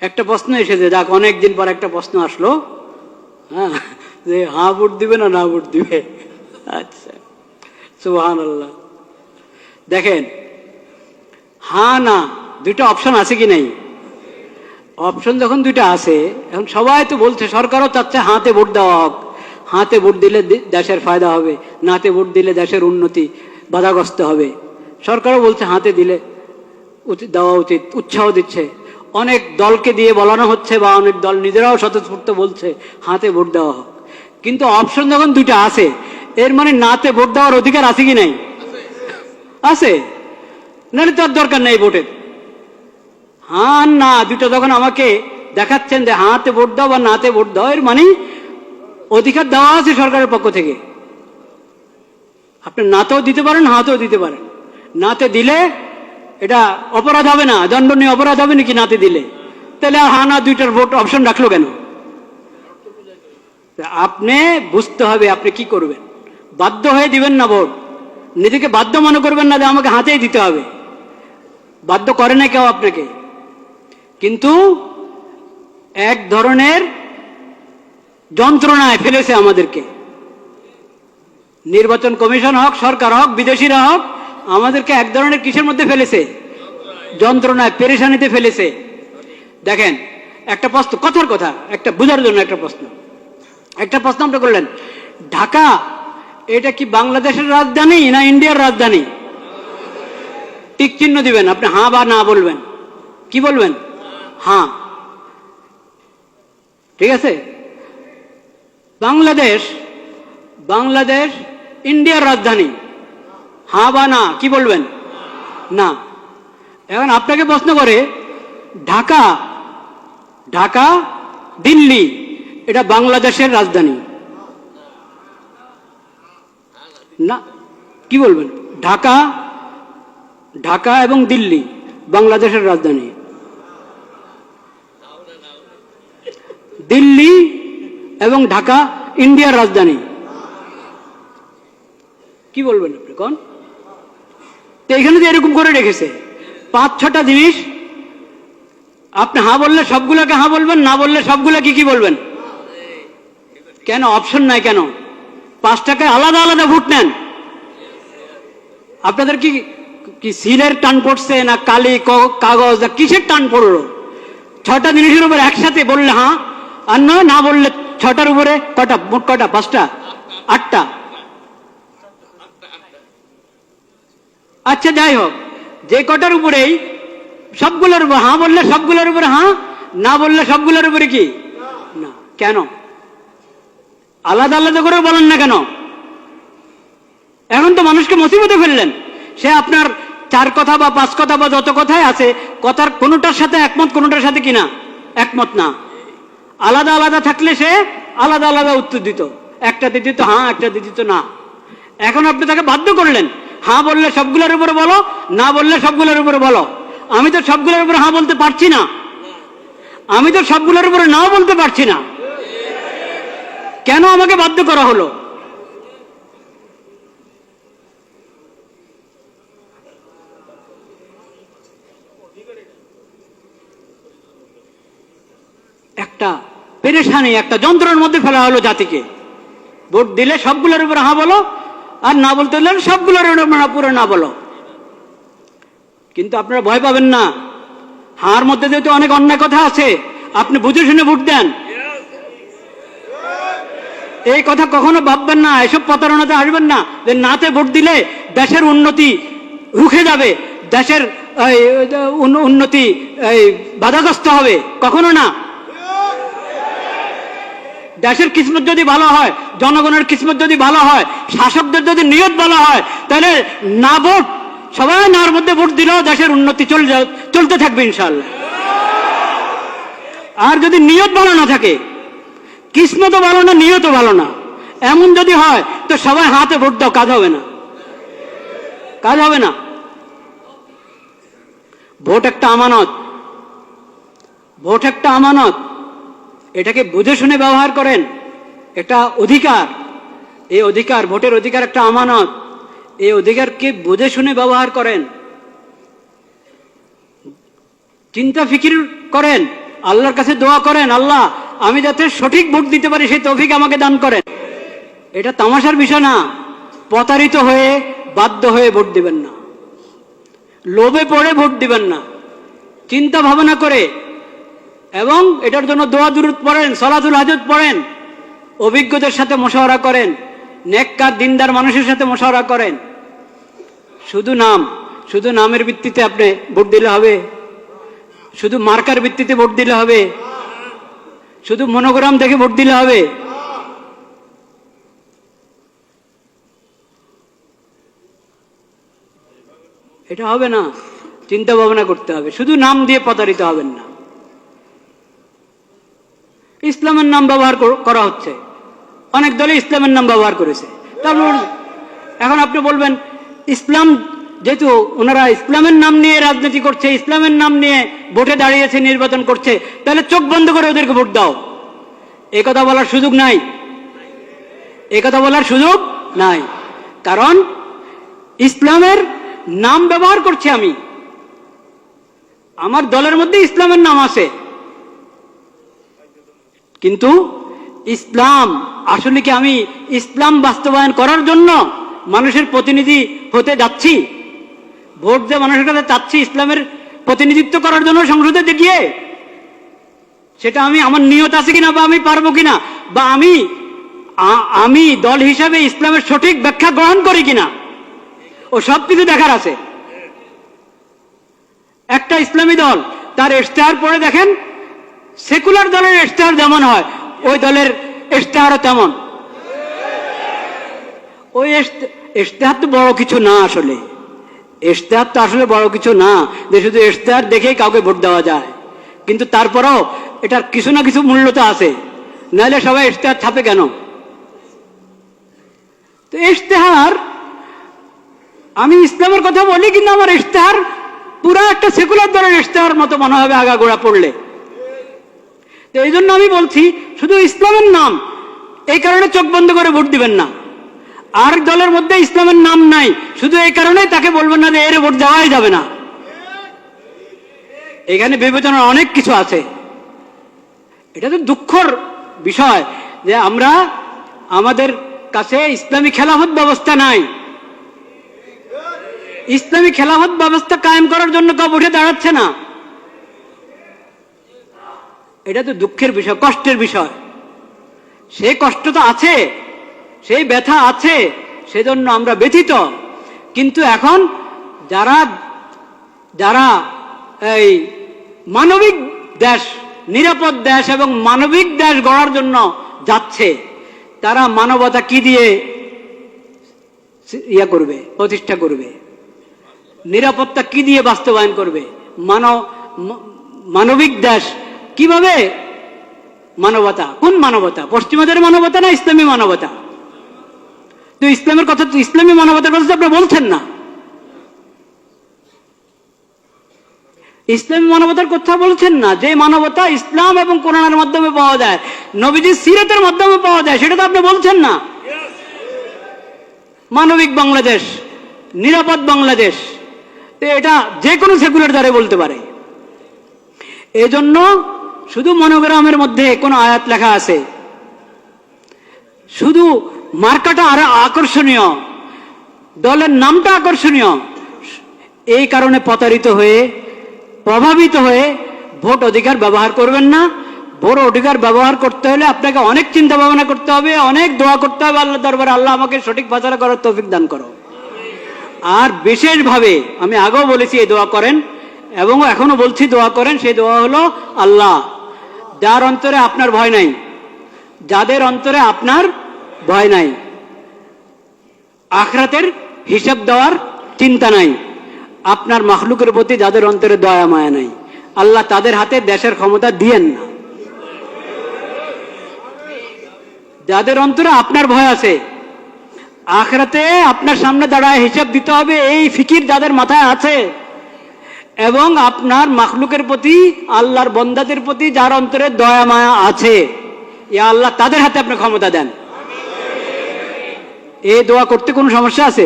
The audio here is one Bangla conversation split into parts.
একটা প্রশ্ন এসেছে, যাক অনেকদিন পর একটা প্রশ্ন আসলো, হ্যাঁ, যে হ্যাঁ ভোট দিবে না ভোট দিবে। আচ্ছা, সুবহানাল্লাহ। দেখেন, হ্যাঁ না দুইটা অপশন আছে কি নাই? অপশন যখন দুইটা আছে, এখন সবাই তো বলছে, সরকারও চাচ্ছে হাতে ভোট দেওয়া হোক, হাতে ভোট দিলে দেশের ফায়দা হবে, নাতে ভোট দিলে দেশের উন্নতি বাধাগ্রস্ত হবে। সরকারও বলছে হাতে দিলে দেওয়া উচিত, উৎসাহ দিচ্ছে। অনেক দলকে দিয়ে বলানো হচ্ছে, বা অনেক দল নিজেরাও স্বতঃস্ফূর্ত বলছে হাতে ভোট দেওয়া হোক। কিন্তু অপশন যখন দুইটা আছে, এর মানে নাতে ভোট দেওয়ার অধিকার আছে কি নাই? আছে, নাহলে তো আর দরকার নেই ভোটের। হ্যাঁ না দুটো যখন আমাকে দেখাচ্ছেন যে হাতে ভোট দাও বা নাতে ভোট দাও, এর মানে অধিকার দেওয়া আছে সরকারের পক্ষ থেকে। আপনি নাতেও দিতে পারেন, হাতেও দিতে পারেন। নাতে দিলে এটা অপরাধ হবে না, দণ্ডনীয় অপরাধ হবে নাকি নাতে দিলে? তাহলে আর হ্যাঁ না দুইটার ভোট অপশন রাখলো কেন? আপনি বুঝতে হবে আপনি কি করবেন। বাধ্য হয়ে দিবেন না ভোট, নিজেকে বাধ্য মনে করবেন না যে আমাকে হাতেই দিতে হবে। বাধ্য করে না কেউ আপনাকে, কিন্তু এক ধরনের যন্ত্রণায় ফেলেছে আমাদেরকে। নির্বাচন কমিশন হোক, সরকার হোক, বিদেশিরা হোক, আমাদেরকে এক ধরনের কিসের মধ্যে ফেলেছে? যন্ত্রণায়, পেরেশানিতে ফেলেছে। দেখেন, একটা প্রশ্ন, কথার কথা, একটা বোঝার জন্য একটা প্রশ্ন আপনি করলেন, ঢাকা এটা কি বাংলাদেশের রাজধানী না ইন্ডিয়ার রাজধানী? টিক চিহ্ন দিবেন, আপনি হ্যাঁ বা না বলবেন। কি বলবেন? হ্যাঁ, ঠিক আছে। বাংলাদেশ ইন্ডিয়ার রাজধানী, হ্যাঁ বা না, কি বলবেন? না। এখন আপনাকে প্রশ্ন করে, ঢাকা দিল্লি এটা বাংলাদেশের রাজধানী না, কি বলবেন? ঢাকা এবং দিল্লি বাংলাদেশের রাজধানী, দিল্লি এবং ঢাকা ইন্ডিয়ার রাজধানী, কি বলবেন আপনি কোন? তো এখানে যে এরকম করে রেখেছে 5-6টা জিনিস, আপনি হ্যাঁ বললে সবগুলোকে হ্যাঁ বলবেন, না বললে সবগুলোকে কি বলবেন? কেন অপশন নাই? কেন 5 টাকায় আলাদা আলাদা ভোট নেন? আপনাদের কি সিলের টান পড়ছে না কালি কাগজ না কিসের টান পড়লো? 6টা জিনিসের উপর একসাথে বললে হ্যাঁ, আর নয় না বললে 6টার উপরে কটা? মোট কটা? 5টা? 8টা? আচ্ছা, যাই হোক, যে কটার উপরেই সবগুলোর উপর হ্যাঁ বললে সবগুলোর উপরে হ্যাঁ, না বললে সবগুলোর উপরে কি না? কেন আলাদা আলাদা করে বলেন না কেন? এখন তো মানুষকে মুসিবতে ফেললেন। সে আপনার 4 কথা বা 5 কথা বা যত কথাই আছে, কথার কোনোটার সাথে একমত, কোনোটার সাথে কিনা একমত না। আলাদা আলাদা থাকলে সে আলাদা আলাদা উত্তর দিত, একটা দিত হ্যাঁ, একটা দিত না। এখন আপনি তাকে বাধ্য করলেন, হ্যাঁ বললে সবগুলোর উপরে বলো, না বললে সবগুলোর উপরে বলো। আমি তো সবগুলোর উপরে হ্যাঁ বলতে পারছি না, আমি তো সবগুলোর উপরে নাও বলতে পারছি না। কেন আমাকে বাধ্য করা হলো? একটা পেরেশানি, একটা যন্ত্রের মধ্যে ফেলা হলো জাতিকে। ভোট দিলে সবগুলোর উপরে হ্যাঁ বলো, আর না বলতে হলে সবগুলোর উপরে না বলো। কিন্তু আপনারা ভয় পাবেন না, হার মধ্যে যেহেতু অনেক অন্যায় কথা আছে, আপনি বুঝে শুনে ভোট দেন। এই কথা কখনো ভাববেন না, এসব প্রতারণাতে আসবেন না যে নাতে ভোট দিলে দেশের উন্নতি রুখে যাবে, দেশের উন্নতি বাধাগ্রস্ত হবে, কখনো না। দেশের কিসমত যদি ভালো হয়, জনগণের কিসমত যদি ভালো হয়, শাসকদের যদি নিয়ত ভালো হয়, তাহলে না ভোট, সবাই নার মধ্যে ভোট দিলেও দেশের উন্নতি চলতে থাকবে ইনশাআল্লাহ। আর যদি নিয়ত ভালো না থাকে, কিসমতও ভালো না, নিয়তও ভালো না, এমন যদি হয়, তো সবাই হাতে ভোট দাও, কাজ হবে না, কাজ হবে না। ভোট একটা আমানত, ভোট একটা আমানত, এটাকে বুঝে শুনে ব্যবহার করেন। এটা অধিকার, এই অধিকার, ভোটের অধিকার একটা আমানত, এই অধিকারকে বুঝে শুনে ব্যবহার করেন, চিন্তা ফিকির করেন। আল্লাহর কাছে দোয়া করেন, আল্লাহ আমি যাতে সঠিক ভোট দিতে পারি সেই তৌফিক আমাকে দান করেন। এটা তামাশার বিষয় না। প্রতারিত হয়ে বাধ্য হয়ে ভোট দিবেন না, লোভে পড়ে ভোট দিবেন না, চিন্তা ভাবনা করে, এবং এটার জন্য দোয়া দুরূদ পড়েন, সালাতুল হাজত পড়েন, অভিজ্ঞদের সাথে মশওয়ারা করেন, নেককার দিনদার মানুষের সাথে মশওয়ারা করেন। শুধু নামের ভিত্তিতে আপনি ভোট দিলে হবে? শুধু মার্কার ভিত্তিতে ভোট দিলে হবে? শুধু মনোগ্রাম দেখে ভোট দিলে হবে? এটা হবে না, চিন্তা ভাবনা করতে হবে। শুধু নাম দিয়ে প্রতারিত হবেন না। ইসলামের নাম ব্যবহার করা হচ্ছে, অনেক দলে ইসলামের নাম ব্যবহার করেছে। তারপর এখন আপনি বলবেন ইসলাম, যেহেতু ওনারা ইসলামের নাম নিয়ে রাজনীতি করছে, ইসলামের নাম নিয়ে ভোটে দাঁড়িয়েছে, নির্বাচন করছে, তাহলে চোখ বন্ধ করে ওদেরকে ভোট দাও। এই কথা বলার সুযোগ নাই, এই কথা বলার সুযোগ নাই। কারণ ইসলামের নাম ব্যবহার করছি আমি, আমার দলের মধ্যে ইসলামের নাম আছে, কিন্তু ইসলাম আসলে কি আমি ইসলাম বাস্তবায়ন করার জন্য মানুষের প্রতিনিধি হতে যাচ্ছি? ভোট যে মানুষের কাছে চাচ্ছি ইসলামের প্রতিনিধিত্ব করার জন্য সংসদে গিয়ে, সেটা আমি আমার নিয়ত আছে কিনা, বা আমি পারবো কিনা, বা আমি দল হিসাবে ইসলামের সঠিক ব্যাখ্যা গ্রহণ করি কিনা, ও সবকিছু দেখার আছে। একটা ইসলামী দল তার ইশতেহার পড়ে দেখেন, সেকুলার দলের ইশতেহার যেমন হয় ওই দলের ইশতেহারও তেমন। ওই ইশতেহার তো বড় কিছু না, আসলে ইশতেহার তো আসলে বড় কিছু না যে শুধু ইশতেহার দেখেই কাউকে ভোট দেওয়া যায়। কিন্তু তারপরেও এটার কিছু না কিছু মূল্য তো আছে, নাহলে সবাই ইশতেহার ছাপে কেন? তো ইশতেহার, আমি ইসলামের কথা বলি কিন্তু আমার ইশতেহার পুরা একটা সেকুলার দলের ইশতেহার মতো মনে হবে আগাগোড়া পড়লে। তো এই জন্য আমি বলছি শুধু ইসলামের নাম, এই কারণে চোখ বন্ধ করে ভোট দিবেন না। আর দলের মধ্যে ইসলামের নাম নাই, শুধু এই কারণে তাকে বলবেন না যে এর ভোট দেওয়াই যাবে না। এখানে বিবেচনার অনেক কিছু আছে। এটা তো দুঃখের বিষয় যে আমরা, আমাদের কাছে ইসলামী খেলাফত ব্যবস্থা নাই। ইসলামী খেলাফত ব্যবস্থা কায়েম করার জন্য কেউ উঠে দাঁড়াচ্ছে না। এটা তো দুঃখের বিষয়, কষ্টের বিষয়। সেই কষ্ট তো আছে, সেই ব্যথা আছে, সেজন্য আমরা ব্যথিত। কিন্তু এখন যারা যারা এই মানবিক দেশ, নিরাপদ দেশ এবং মানবিক দেশ গড়ার জন্য যাচ্ছে, তারা মানবতা কি দিয়ে করবে, প্রতিষ্ঠা করবে? নিরাপত্তা কি দিয়ে বাস্তবায়ন করবে? মানবিক দেশ কিভাবে? মানবতা, কোন মানবতা? পশ্চিমাদের মানবতা না ইসলামী মানবতা? তো ইসলামের কথা, তো ইসলামী মানবতার কথা আপনি বলছেন না। ইসলামী মানবতার কথা বলছেন না। যে মানবতা ইসলাম এবং কোরআনের মাধ্যমে পাওয়া যায়, নবীজির সিরাতের মাধ্যমে পাওয়া যায়, সেটা তো আপনি বলছেন না। মানবিক বাংলাদেশ, নিরাপদ বাংলাদেশ, এটা যে কোনো সেকুলার দ্বারা বলতে পারে। এই জন্য শুধু মনোগ্রামের মধ্যে কোনো আয়াত লেখা আছে, শুধু মার্কাটা আরো আকর্ষণীয়, দলের নামটা আকর্ষণীয়, এই কারণে প্রতারিত হয়ে, প্রভাবিত হয়ে ভোট অধিকার ব্যবহার করবেন না। ভোট অধিকার ব্যবহার করতে হলে আপনাকে অনেক চিন্তা ভাবনা করতে হবে, অনেক দোয়া করতে হবে আল্লাহ দরবারে, আল্লাহ আমাকে সঠিক ফয়সালা করার তৌফিক দান করো। আর বিশেষভাবে আমি আগেও বলেছি এই দোয়া করেন, এবং এখনো বলছি দোয়া করেন। সেই দোয়া হলো, আল্লাহ যার অন্তরে আপনার ভয় নাই, যাদের অন্তরে আপনার ভয় নাই, আখিরাতের হিসাব দেওয়ার চিন্তা নাই, আপনার মাখলুকের প্রতি যাদের অন্তরে দয়া মায়া নাই, আল্লাহ তাদের হাতে দেশের ক্ষমতা দিয়েন না। যাদের অন্তরে আপনার ভয় আছে, আখিরাতে আপনার সামনে দাঁড়ায় হিসাব দিতে হবে, এই ফিকির যাদের মাথায় আছে, এবং আপনার মাখলুকের প্রতি, আল্লাহর বন্দাদের প্রতি যার অন্তরে দয়া মায়া আছে, ইয়া আল্লাহ তাদের হাতে আপনি ক্ষমতা দেন। এই দোয়া করতে কোনো সমস্যা আছে?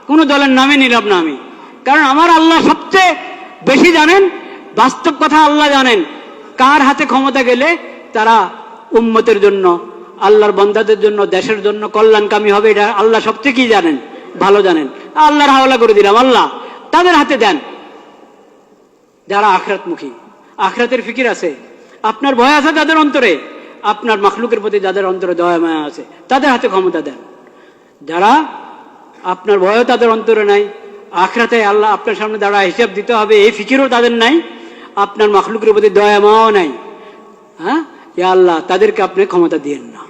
কোনো দলের নামে নিলাম না আমি, কারণ আমার আল্লাহ সবচেয়ে বেশি জানেন, বাস্তব কথা আল্লাহ জানেন কার হাতে ক্ষমতা গেলে তারা উম্মতের জন্য, আল্লাহর বান্দাদের জন্য, দেশের জন্য কল্যাণকামী হবে, এটা আল্লাহ সবচেয়ে কি জানেন, ভালো জানেন। আল্লাহর হাওলা করে দিলাম, আল্লাহ তাদের হাতে দেন যারা আখিরাতমুখী, আখিরাতের ফিকির আছে, আপনার ভয় আছে যাদের অন্তরে, আপনার মাখলুকের প্রতি যাদের অন্তরে দয়া মায়া আছে, তাদের হাতে ক্ষমতা দেন। যারা আপনার ভয়ও তাদের অন্তরে নাই, আখিরাতে আল্লাহ আপনার সামনে দাঁড়ায় হিসাব দিতে হবে এই ফিকিরও তাদের নাই, আপনার মাখলুকের প্রতি দয়া মায়াও নাই, হ্যাঁ, ইয়া আল্লাহ তাদেরকে আপনি ক্ষমতা দিয়েন না।